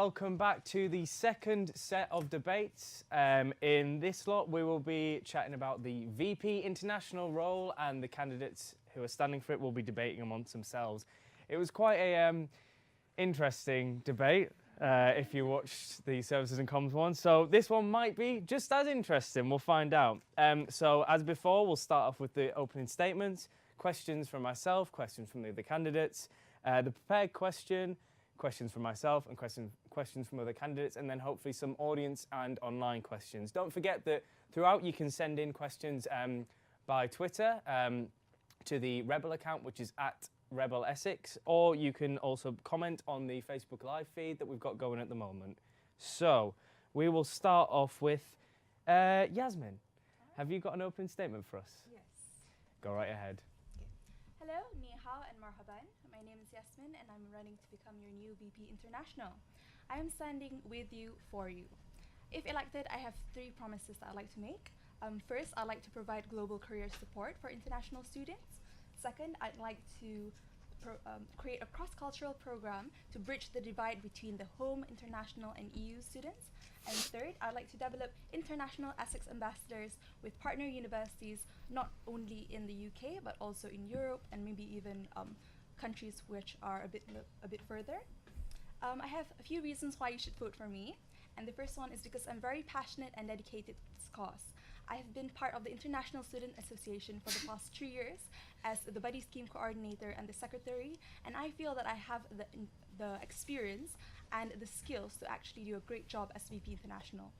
welcome back to the second set of debates. In this lot, we will be chatting about the VP international role, and the candidates who are standing for it will be debating amongst themselves. It was quite a interesting debate if you watched the Services and Comms one. So this one might be just as interesting. We'll find out. So as before, we'll start off with the opening statements, questions from myself, questions from the other candidates, the prepared questions from myself, and questions from other candidates, and then hopefully some audience and online questions. Don't forget that throughout you can send in questions by Twitter to the Rebel account, which is @Rebel Essex, or you can also comment on the Facebook Live feed that we've got going at the moment. So we will start off with Yasmin. Have you got an opening statement for us? Yes. Go right ahead. Hello, ni hao and marhaban. My name is Yasmin and I'm running to become your new VP International. I am standing with you for you. If elected, I have 3 promises that I'd like to make. First, I'd like to provide global career support for international students. Second, I'd like to create a cross-cultural program to bridge the divide between the home, international and EU students. And third, I'd like to develop international Essex ambassadors with partner universities, not only in the UK, but also in Europe and maybe even countries which are a bit further. I have a few reasons why you should vote for me. And the first one is because I'm very passionate and dedicated to this cause. I have been part of the International Student Association for the past 3 years as the Buddy Scheme Coordinator and the Secretary, and I feel that I have the experience and the skills to actually do a great job as VP International.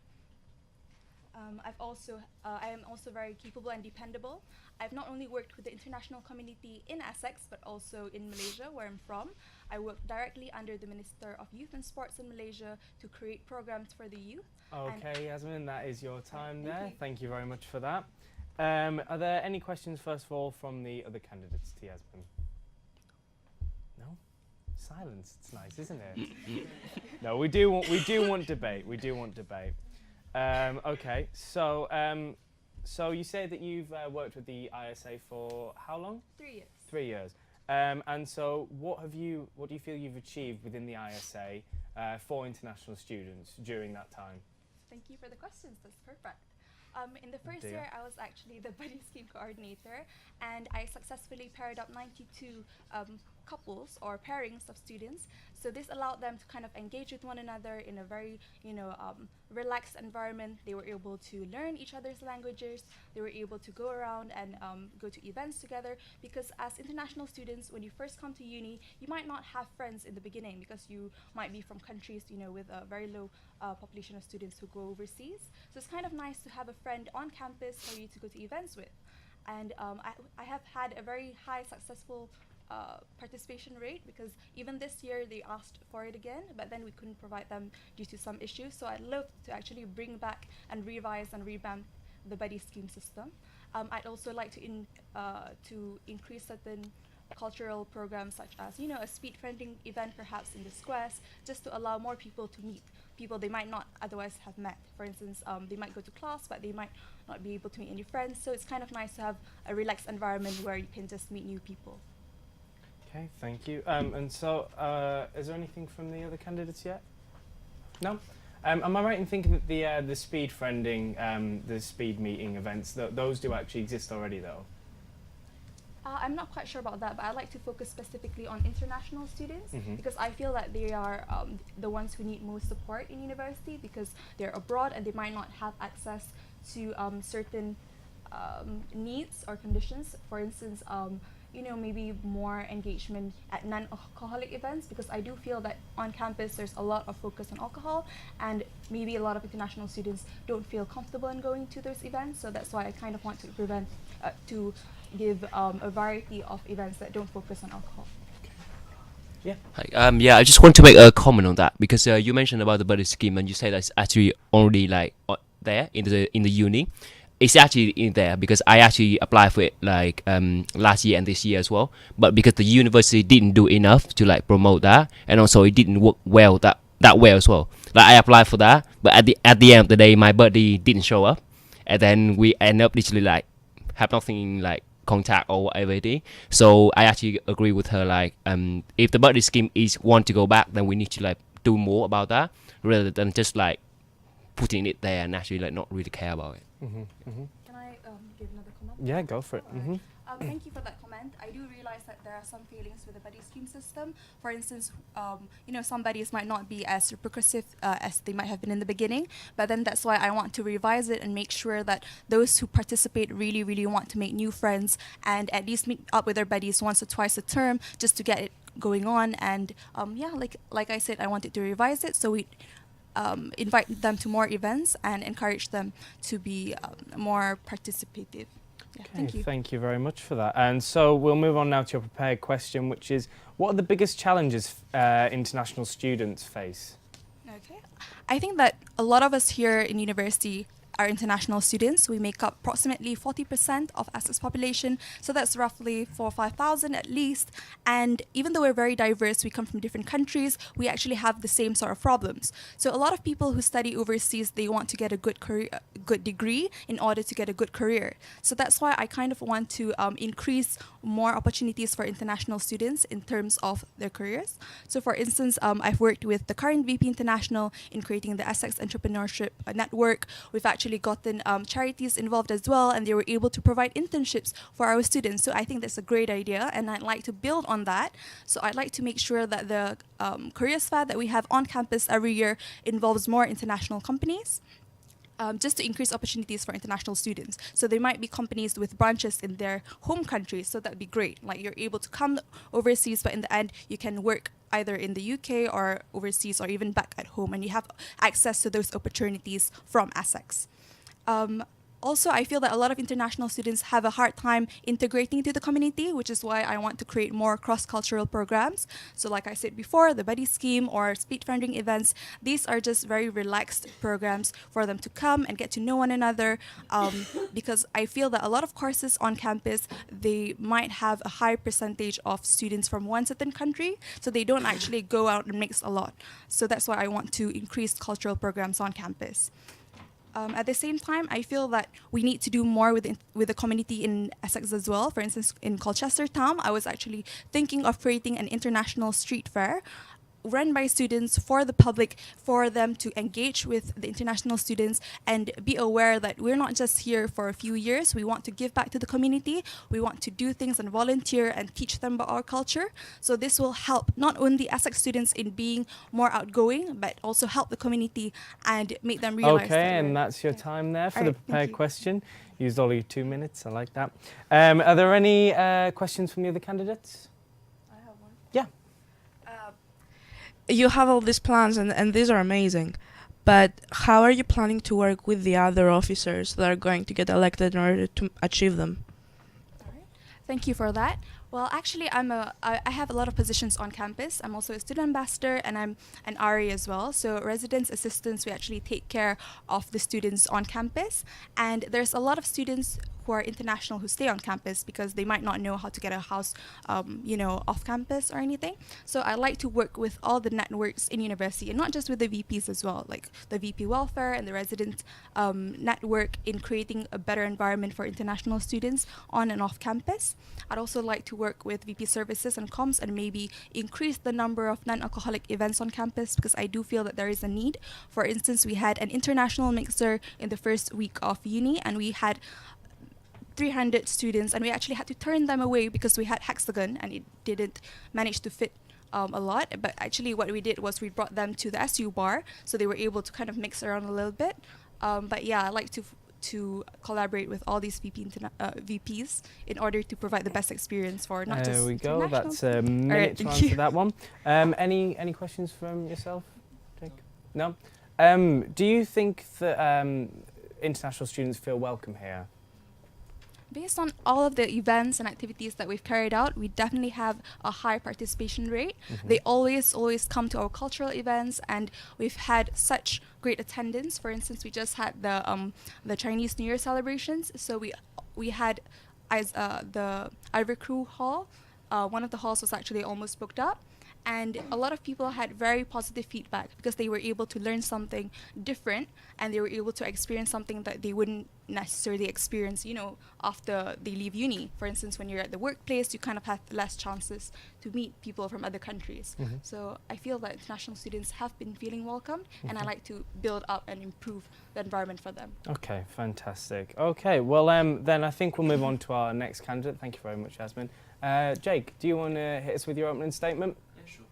I am also very capable and dependable. I've not only worked with the international community in Essex, but also in Malaysia, where I'm from. I work directly under the Minister of Youth and Sports in Malaysia to create programs for the youth. Okay, Yasmin, that is your time there. Thank you very much for that. Are there any questions, first of all, from the other candidates to Yasmin? No? Silence. It's nice, isn't it? No, we do want debate. We do want debate. Okay, so you say that you've worked with the ISA for how long? 3 years. 3 years. And so what do you feel you've achieved within the ISA for international students during that time? Thank you for the questions. That's perfect. In the first year, I was actually the Buddy Scheme Coordinator, and I successfully paired up 92 couples or pairings of students. So this allowed them to kind of engage with one another in a very, relaxed environment. They were able to learn each other's languages. They were able to go around and go to events together, because as international students, when you first come to uni, you might not have friends in the beginning because you might be from countries, with a very low population of students who go overseas. So it's kind of nice to have a friend on campus for you to go to events with. And I have had a very high successful participation rate, because even this year they asked for it again, but then we couldn't provide them due to some issues. So I'd love to actually bring back and revise and revamp the Buddy Scheme system. I'd also like to increase certain cultural programs, such as a speed friending event perhaps in the squares, just to allow more people to meet people they might not otherwise have met. For instance, they might go to class, but they might not be able to meet any friends. So it's kind of nice to have a relaxed environment where you can just meet new people. Okay, thank you. And so, is there anything from the other candidates yet? No? Am I right in thinking that the speed friending, the speed meeting events, those do actually exist already, though? I'm not quite sure about that, but I'd like to focus specifically on international students, because I feel that they are the ones who need most support in university, because they're abroad and they might not have access to certain needs or conditions. For instance, maybe more engagement at non-alcoholic events, because I do feel that on campus there's a lot of focus on alcohol, and maybe a lot of international students don't feel comfortable in going to those events. So that's why I kind of want to give a variety of events that don't focus on alcohol. Yeah. Hi. I just want to make a comment on that, because you mentioned about the Buddy Scheme, and you say that's actually already there in the uni. It's actually in there because I actually applied for it last year and this year as well. But because the university didn't do enough to promote that, and also it didn't work well that well as well. I applied for that, but at the end of the day, my buddy didn't show up, and then we end up literally have nothing contact or whatever it is. So I actually agree with her. If the Buddy Scheme want to go back, then we need to do more about that rather than just like putting it there and actually like not really care about it. Can I give another comment? Yeah, go for it. Thank you for that comment. I do realize that there are some failings with the buddy scheme system. For instance, some buddies might not be as reciprocative as they might have been in the beginning, but then that's why I want to revise it and make sure that those who participate really, really want to make new friends and at least meet up with their buddies once or twice a term just to get it going on. And like I said, I wanted to revise it so we invite them to more events and encourage them to be more participative. Yeah, Okay, thank you very much for that. And so we'll move on now to your prepared question, which is, what are the biggest challenges international students face? Okay. I think that a lot of us here in university are international students. We make up approximately 40% of Essex population, so that's roughly 4,000 or 5,000 at least. And even though we're very diverse, we come from different countries, we actually have the same sort of problems. So a lot of people who study overseas, they want to get a good career, good degree in order to get a good career. So that's why I kind of want to increase more opportunities for international students in terms of their careers. So for instance, I've worked with the current VP International in creating the Essex Entrepreneurship Network. We've actually gotten charities involved as well, and they were able to provide internships for our students. So I think that's a great idea, and I'd like to build on that. So I'd like to make sure that the careers fair that we have on campus every year involves more international companies. Just to increase opportunities for international students. So there might be companies with branches in their home countries, so that'd be great. Like you're able to come overseas, but in the end, you can work either in the UK or overseas or even back at home, and you have access to those opportunities from Essex. Also, I feel that a lot of international students have a hard time integrating into the community, which is why I want to create more cross-cultural programs. So like I said before, the buddy scheme or speed friending events, these are just very relaxed programs for them to come and get to know one another, because I feel that a lot of courses on campus, they might have a high percentage of students from one certain country, so they don't actually go out and mix a lot. So that's why I want to increase cultural programs on campus. At the same time, I feel that we need to do more with the community in Essex as well. For instance, in Colchester Town, I was actually thinking of creating an international street fair run by students for the public, for them to engage with the international students and be aware that we're not just here for a few years. We want to give back to the community. We want to do things and volunteer and teach them about our culture. So this will help not only Essex students in being more outgoing, but also help the community and make them realize. Okay, and that's your time there for the prepared question. Used all your 2 minutes. I like that. Are there any questions from the other candidates? I have one. Yeah. You have all these plans and these are amazing, but how are you planning to work with the other officers that are going to get elected in order to achieve them? All right. Thank you for that. Well, actually, I have a lot of positions on campus. I'm also a student ambassador, and I'm an RA as well. So residence assistants, we actually take care of the students on campus. And there's a lot of students who are international who stay on campus because they might not know how to get a house, off campus or anything. So I like to work with all the networks in university, and not just with the VPs as well, like the VP welfare and the resident network in creating a better environment for international students on and off campus. I'd also like to work with VP services and comms and maybe increase the number of non-alcoholic events on campus, because I do feel that there is a need. For instance, we had an international mixer in the first week of uni, and we had 300 students, and we actually had to turn them away because we had hexagon and it didn't manage to fit a lot. But actually what we did was we brought them to the SU bar, so they were able to kind of mix around a little bit. But yeah, I like to collaborate with all these VPs in order to provide the best experience for not just There we go. international That's a minute to answer that one. Any questions from yourself, Jake? No? Do you think that international students feel welcome here? Based on all of the events and activities that we've carried out, we definitely have a high participation rate. They always come to our cultural events, and we've had such great attendance. For instance, we just had the Chinese New Year celebrations. So we had the Ivory Crew Hall. One of the halls was actually almost booked up. and a lot of people had very positive feedback because they were able to learn something different, and they were able to experience something that they wouldn't necessarily experience, after they leave uni. For instance, when you're at the workplace, you kind of have less chances to meet people from other countries. So I feel that international students have been feeling welcomed, and I like to build up and improve the environment for them. Okay, fantastic. Okay, well, then I think we'll move on to our next candidate. Thank you very much, Jasmine. Jake, do you want to hit us with your opening statement? Yeah, sure.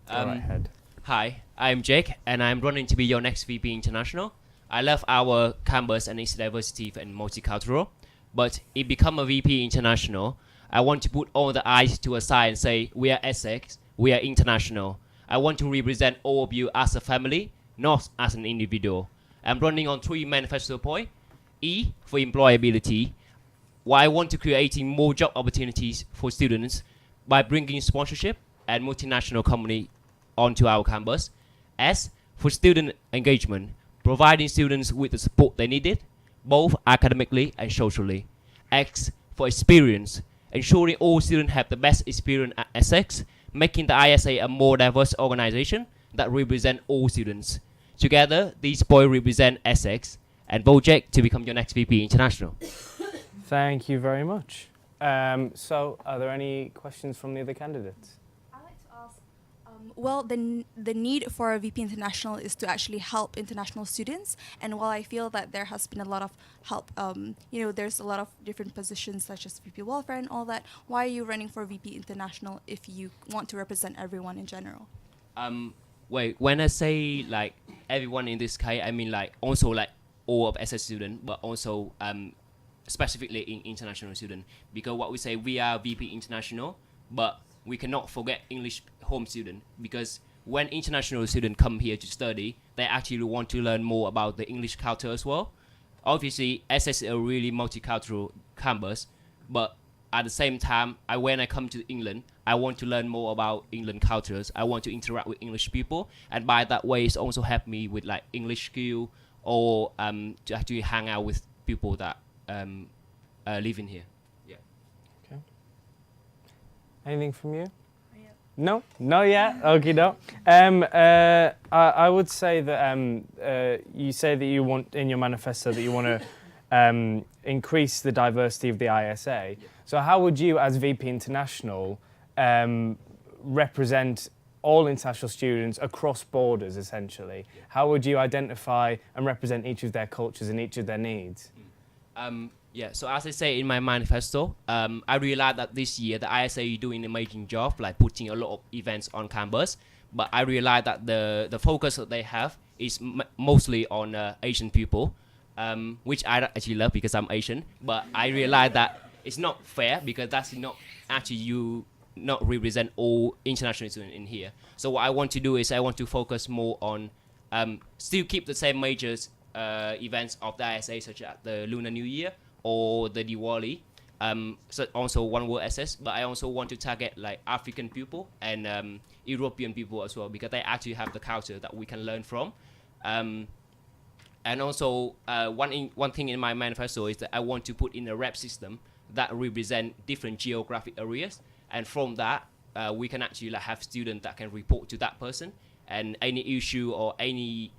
Go right ahead. Hi, I'm Jake, and I'm running to be your next VP International. I love our campus and its diversity and multicultural, but if become a VP International, I want to put all the eyes to a side and say, we are Essex, we are international. I want to represent all of you as a family, not as an individual. I'm running on 3 manifesto points. E, for employability. Why I want to creating more job opportunities for students by bringing sponsorship and multinational company onto our campus. S, for student engagement, providing students with the support they needed, both academically and socially. X, for experience, ensuring all students have the best experience at Essex, making the ISA a more diverse organization that represent all students. Together, these boys represent Essex, and vote Jake to become your next VP International. Thank you very much. So, are there any questions from the other candidates? I'd like to ask, well, the need for a VP International is to actually help international students. And while I feel that there has been a lot of help, there's a lot of different positions such as VP Welfare and all that. Why are you running for VP International if you want to represent everyone in general? Wait, when I say like everyone in this case, I mean like also like all of SS students, but also specifically in international student, because what we say, we are VP International, but we cannot forget English home student, because when international students come here to study, they actually want to learn more about the English culture as well. Obviously, SS is a really multicultural campus, but at the same time, when I come to England, I want to learn more about England cultures. I want to interact with English people, and by that way, it's also helped me with like English skill, or to actually hang out with people that living here. Yeah. Okay. Anything from you? No, not yet. Okay, no. I would say that you say that you want in your manifesto that you want to increase the diversity of the ISA. Yeah. So how would you, as VP International, represent all international students across borders, essentially? Yeah. How would you identify and represent each of their cultures and each of their needs? Yeah, so as I say in my manifesto, I realized that this year the ISA is doing an amazing job, like putting a lot of events on campus. But I realized that the focus that they have is mostly on Asian people, which I actually love because I'm Asian. But I realized that it's not fair, because that's not actually you not represent all international students in here. So what I want to do is I want to focus more on still keep the same major events of the ISA, such as the Lunar New Year or the Diwali, so also One World SS, but I also want to target like African people and European people as well, because they actually have the culture that we can learn from. And also one thing in my manifesto is that I want to put in a rep system that represent different geographic areas, and from that we can actually like have students that can report to that person, and any issue or any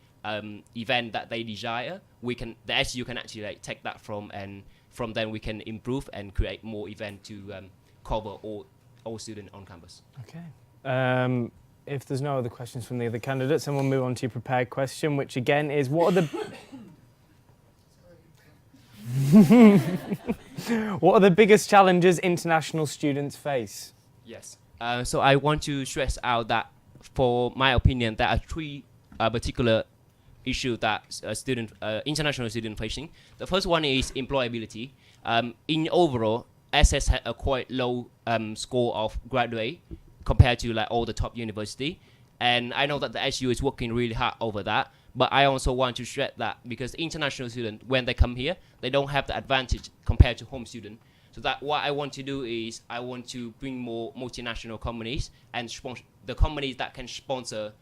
event that they desire, the SU can actually like take that from, and from then we can improve and create more event to cover all students on campus. Okay. If there's no other questions from the other candidates, then we'll move on to your prepared question, which again is, what are the what are the biggest challenges international students face? Yes. So I want to stress out that, for my opinion, there are 3 particular issue that international student facing. The first one is employability. In overall, SS had a quite low score of graduate compared to like all the top university, and I know that the SU is working really hard over that. But I also want to stress that because international students, when they come here, they don't have the advantage compared to home student. So that what I want to do is I want to bring more multinational companies and the companies that can sponsor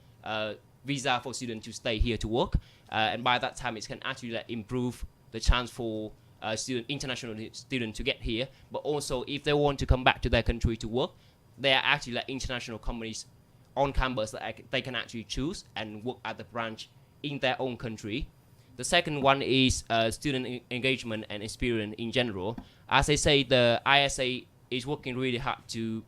visa for students to stay here to work, and by that time it can actually like, improve the chance for international students to get here. But also, if they want to come back to their country to work, there are actually like international companies on campus that they can actually choose and work at the branch in their own country. The second one is student engagement and experience in general. As I say, the ISA is working really hard to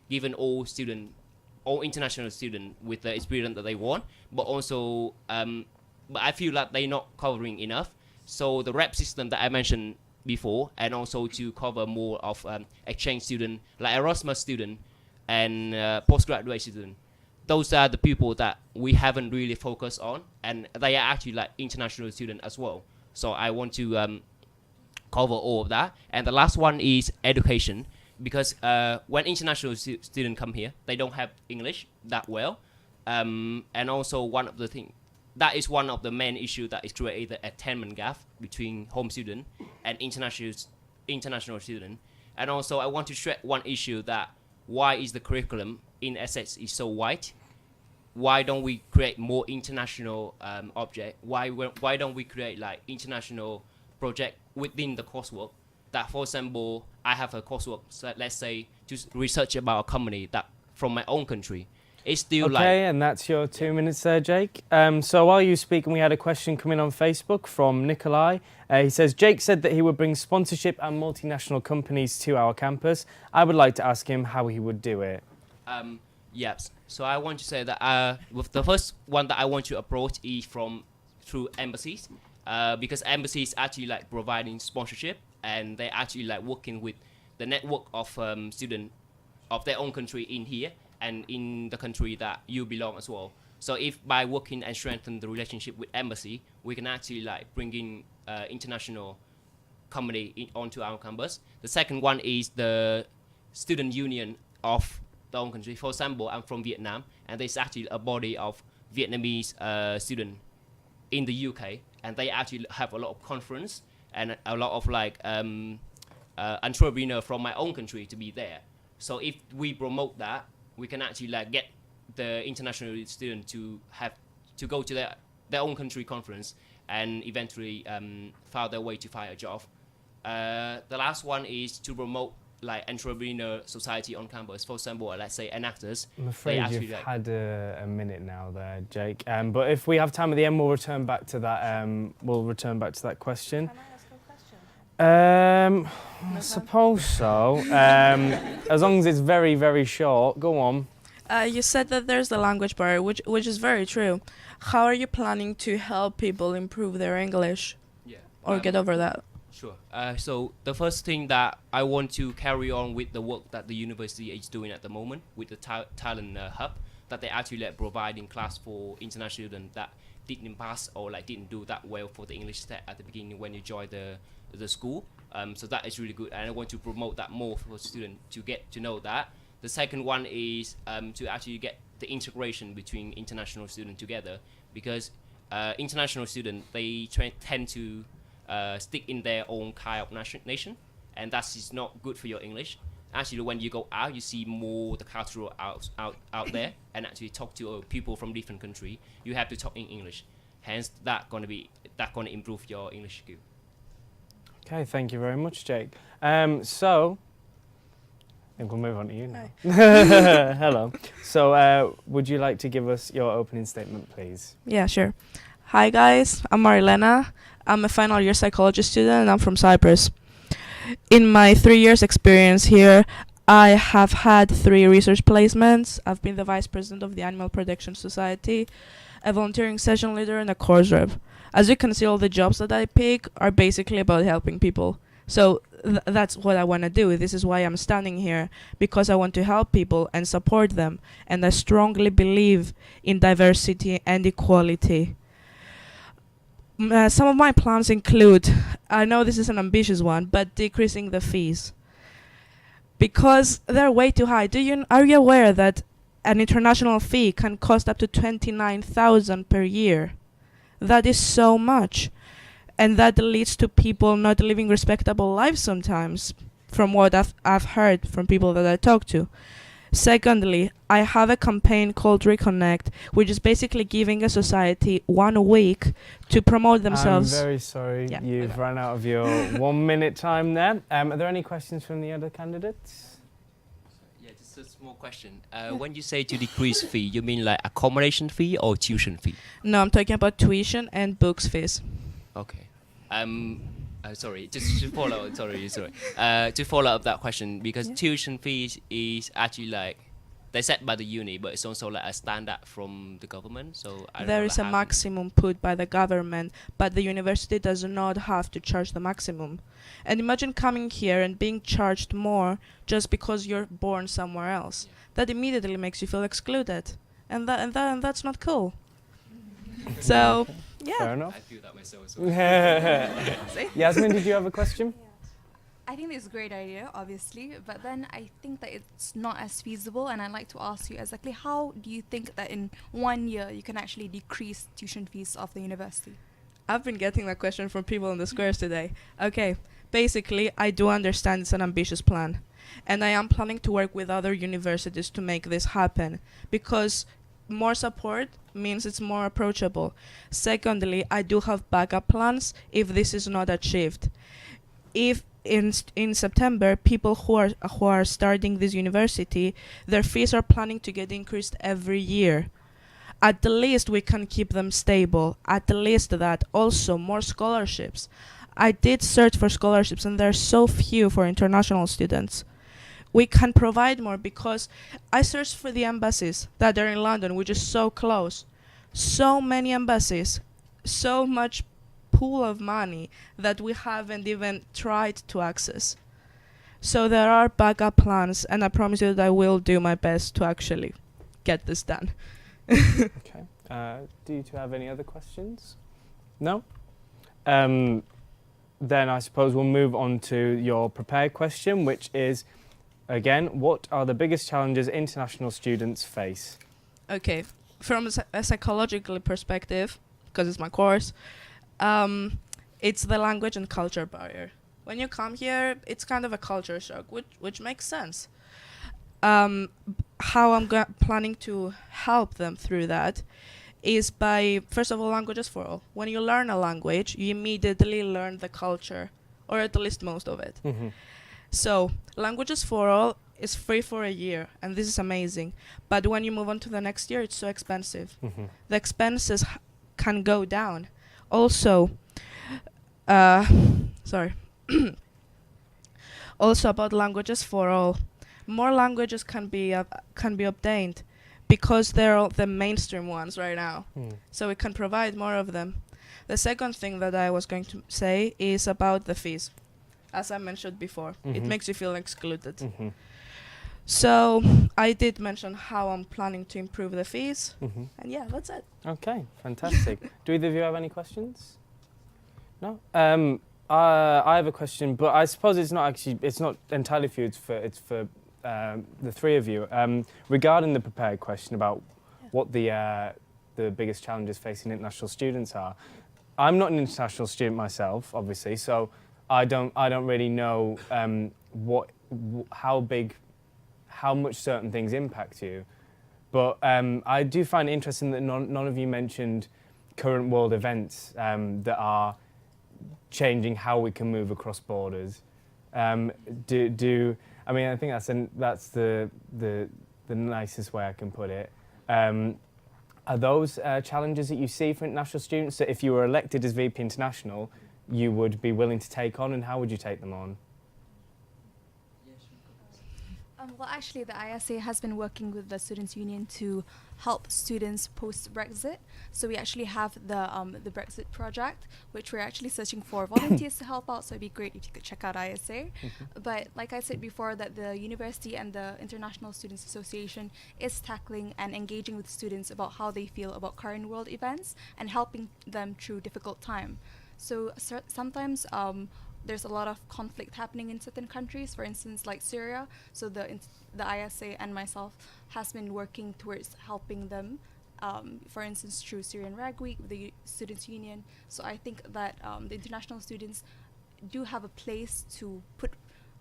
give all international students with the experience that they want, but also, but I feel like they're not covering enough. So the rep system that I mentioned before, and also to cover more of exchange student, like Erasmus student and postgraduate student. Those are the people that we haven't really focused on, and they are actually like international students as well. So I want to cover all of that. And the last one is education, because when international students come here, they don't have English that well, and also one of the main issues that is created the attainment gap between home student and international student. And also I want to share one issue, that why is the curriculum in Essex is so wide? Why don't we create more international object? Why don't we create like international project within the coursework? That, for example, I have a coursework, so let's say, to research about a company that from my own country. It's still okay, and that's your 2 minutes there, Jake. So while you were speaking, we had a question come in on Facebook from Nikolai. He says, Jake said that he would bring sponsorship and multinational companies to our campus. I would like to ask him how he would do it. Yes. So I want to say that with the first one that I want to approach is through embassies, because embassies actually like providing sponsorship, and they actually like working with the network of students of their own country in here and in the country that you belong as well. So if by working and strengthen the relationship with embassy, we can actually like bring in international company onto our campus. The second one is the student union of the own country. For example, I'm from Vietnam, and there's actually a body of Vietnamese students in the UK, and they actually have a lot of conference and a lot of like entrepreneur from my own country to be there. So if we promote that, we can actually like get the international student to go to their own country conference and eventually find their way to find a job. The last one is to promote like entrepreneur society on campus. For example, let's say enactors. I'm afraid you've had a minute now there, Jake. But if we have time at the end, we'll return back to that. Question. Can I ask a question? I suppose so. As long as it's very, very short. Go on. You said that there's the language barrier, which is very true. How are you planning to help people improve their English? Yeah. Or get over that? Sure. So the first thing that I want to carry on with the work that the university is doing at the moment with the talent hub, that they actually like providing class for international students that didn't pass or like didn't do that well for the English test at the beginning when you join the school. So that is really good, and I want to promote that more for students to get to know that. The second one is to actually get the integration between international students together, because international students, they tend to stick in their own kind of nation, and that is not good for your English. Actually, when you go out, you see more the cultural out there, and actually talk to people from different countries. You have to talk in English. Hence, that gonna improve your English skill. Okay, thank you very much, Jake. So, I think we'll move on to you now. Hello. So, would you like to give us your opening statement, please? Yeah, sure. Hi guys, I'm Marilena. I'm a final year psychology student, and I'm from Cyprus. In my 3 years experience here, I have had 3 research placements. I've been the vice president of the Animal Protection Society, a volunteering session leader, and a course rep. As you can see, all the jobs that I pick are basically about helping people. So that's what I want to do. This is why I'm standing here, because I want to help people and support them. And I strongly believe in diversity and equality. Some of my plans include, I know this is an ambitious one, but decreasing the fees, because they're way too high. Are you aware that an international fee can cost up to 29,000 per year? That is so much, and that leads to people not living respectable lives sometimes, from what I've heard from people that I talk to. Secondly, I have a campaign called Reconnect, which is basically giving a society 1 week to promote themselves. I'm very sorry, you've run out of your 1 minute time there. Are there any questions from the other candidates? Yeah, just a small question. When you say to decrease fee, you mean like accommodation fee or tuition fee? No, I'm talking about tuition and books fees. Okay. Sorry, just to follow. sorry. To follow up that question, because tuition fees is actually like they set by the uni, but it's also like a standard from the government. So I don't There know, is like a how- maximum put by the government, but the university does not have to charge the maximum. And imagine coming here and being charged more just because you're born somewhere else. Yeah. That immediately makes you feel excluded, and that's not cool. So Fair yeah, enough. I feel that myself as well. Yasmin, did you have a question? I think it's a great idea, obviously, but then I think that it's not as feasible, and I'd like to ask you exactly how do you think that in 1 year you can actually decrease tuition fees of the university? I've been getting that question from people in the squares today. Okay, basically, I do understand it's an ambitious plan, and I am planning to work with other universities to make this happen, because more support means it's more approachable. Secondly, I do have backup plans if this is not achieved. If in September, people who are starting this university, their fees are planning to get increased every year. At the least, we can keep them stable. At the least that. Also, more scholarships. I did search for scholarships, and there are so few for international students. We can provide more, because I searched for the embassies that are in London, which is so close. So many embassies, so much pool of money that we haven't even tried to access. So there are backup plans, and I promise you that I will do my best to actually get this done. Okay. Do you two have any other questions? No? Then I suppose we'll move on to your prepared question, which is, again, what are the biggest challenges international students face? Okay, from a psychological perspective, because it's my course, it's the language and culture barrier. When you come here, it's kind of a culture shock, which makes sense. How I'm planning to help them through that is by, first of all, languages for all. When you learn a language, you immediately learn the culture, or at least most of it. Mm-hmm. So, languages for all is free for a year, and this is amazing. But when you move on to the next year, it's so expensive. Mm-hmm. The expenses can go down. Also, sorry. Also about languages for all, more languages can be obtained, because they're all the mainstream ones right now. So we can provide more of them. The second thing that I was going to say is about the fees. As I mentioned before, it Mhm. makes you feel excluded. Mm-hmm. So I did mention how I'm planning to improve the fees, Mm-hmm. and yeah, that's it. Okay, fantastic. Do either of you have any questions? No? I have a question, but I suppose it's not entirely for you, it's for the three of you. Regarding the prepared question about what the biggest challenges facing international students are, I'm not an international student myself, obviously, so I don't really know how much certain things impact you. But I do find it interesting that none of you mentioned current world events that are changing how we can move across borders. I mean, I think that's the nicest way I can put it. Are those challenges that you see for international students that if you were elected as VP International, you would be willing to take on, and how would you take them on? Well, actually, the ISA has been working with the Students' Union to help students post-Brexit. So we actually have the Brexit project, which we're actually searching for volunteers to help out. So it'd be great if you could check out ISA. But like I said before, that the university and the International Students Association is tackling and engaging with students about how they feel about current world events and helping them through difficult time. So sometimes there's a lot of conflict happening in certain countries, for instance, like Syria. So the ISA and myself has been working towards helping them, for instance, through Syrian Rag Week, the Students' Union. So I think that the international students do have a place to put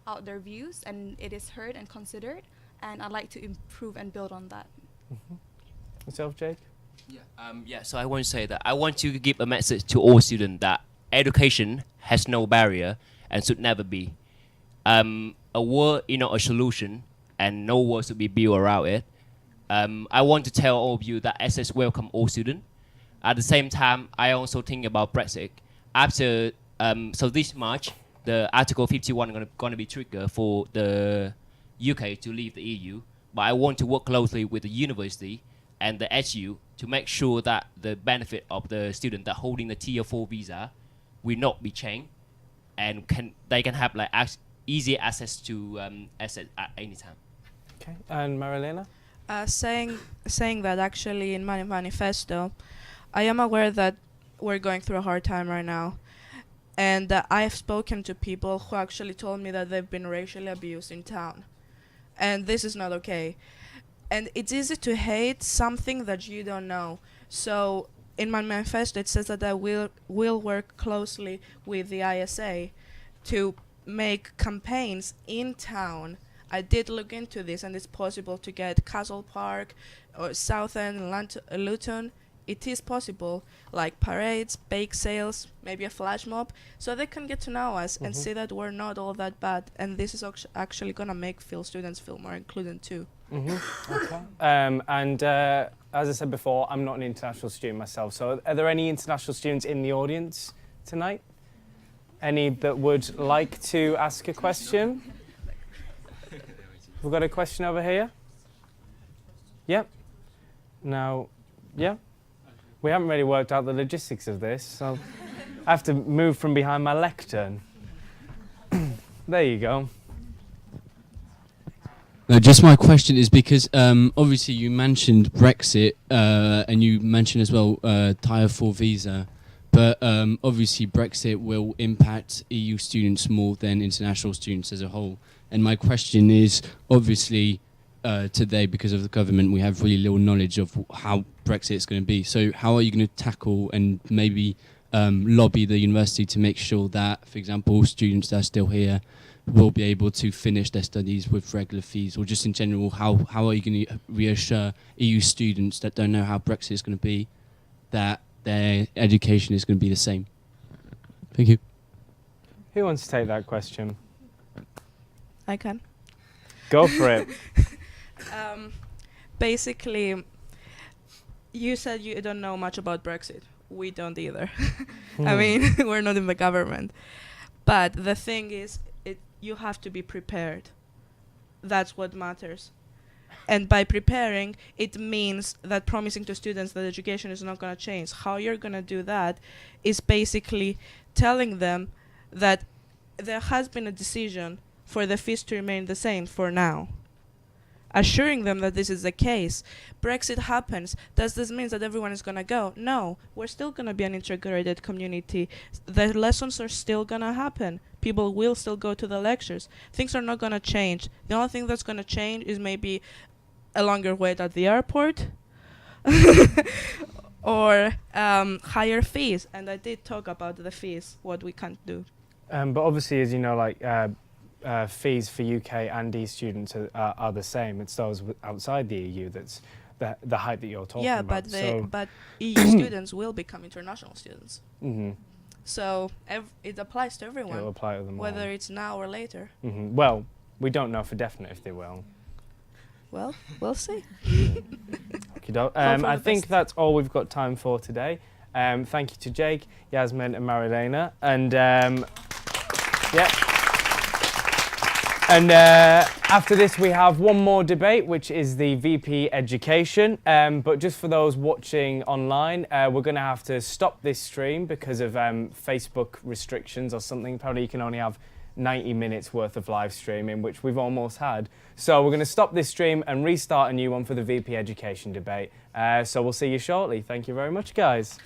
out their views, and it is heard and considered. And I'd like to improve and build on that. Yourself, Jake? Yeah. So I want to say that I want to give a message to all students that education has no barrier and should never be. A word is not a solution. and no walls to be built around it. I want to tell all of you that Essex welcome all students. At the same time, I also think about Brexit. After so this March, the Article 51 is going to be triggered for the UK to leave the EU. But I want to work closely with the university and the SU to make sure that the benefit of the student that holding the Tier 4 visa will not be changed, and they can have like easy access to assets at any time. Okay, and Marilena? Saying that actually in my manifesto, I am aware that we're going through a hard time right now. And I have spoken to people who actually told me that they've been racially abused in town. And this is not okay. And it's easy to hate something that you don't know. So in my manifesto, it says that I will work closely with the ISA to make campaigns in town. I did look into this, and it's possible to get Castle Park or Southend and Luton. It is possible, like parades, bake sales, maybe a flash mob, so they can get to know us and see that we're not all that bad. And this is actually going to make students feel more included too. Okay. And as I said before, I'm not an international student myself, so are there any international students in the audience tonight? Any that would like to ask a question? We've got a question over here. Yep. Now, yeah. We haven't really worked out the logistics of this, so I have to move from behind my lectern. There you go. Just my question is because obviously you mentioned Brexit and you mentioned as well Tier 4 visa, but obviously Brexit will impact EU students more than international students as a whole. And my question is, obviously today, because of the government, we have really little knowledge of how Brexit is going to be. So how are you going to tackle and maybe lobby the university to make sure that, for example, students that are still here will be able to finish their studies with regular fees, or just in general, how are you going to reassure EU students that don't know how Brexit is going to be, that their education is going to be the same? Thank you. Who wants to take that question? I can. Go for it. Basically, you said you don't know much about Brexit. We don't either. I mean, we're not in the government. But the thing is, you have to be prepared. That's what matters. And by preparing, it means that promising to students that education is not going to change. How you're going to do that is basically telling them that there has been a decision for the fees to remain the same for now. Assuring them that this is the case. Brexit happens. Does this mean that everyone is going to go? No. We're still going to be an integrated community. The lessons are still going to happen. People will still go to the lectures. Things are not going to change. The only thing that's going to change is maybe a longer wait at the airport or higher fees. And I did talk about the fees, what we can't do. But obviously, as you know, like fees for UK and EU students are the same. It's those outside the EU that's the height that you're talking about. Yeah, but EU students will become international students. So it applies to everyone. It'll apply to them whether all. it's now or later. Well, we don't know for definite if they will. Well, we'll see. I think that's all we've got time for today. Thank you to Jake, Yasmin and Marilena. And yeah. And after this, we have one more debate, which is the VP Education. But just for those watching online, we're going to have to stop this stream because of Facebook restrictions or something. Apparently, you can only have 90 minutes worth of live streaming, which we've almost had. So we're going to stop this stream and restart a new one for the VP Education debate. So we'll see you shortly. Thank you very much, guys.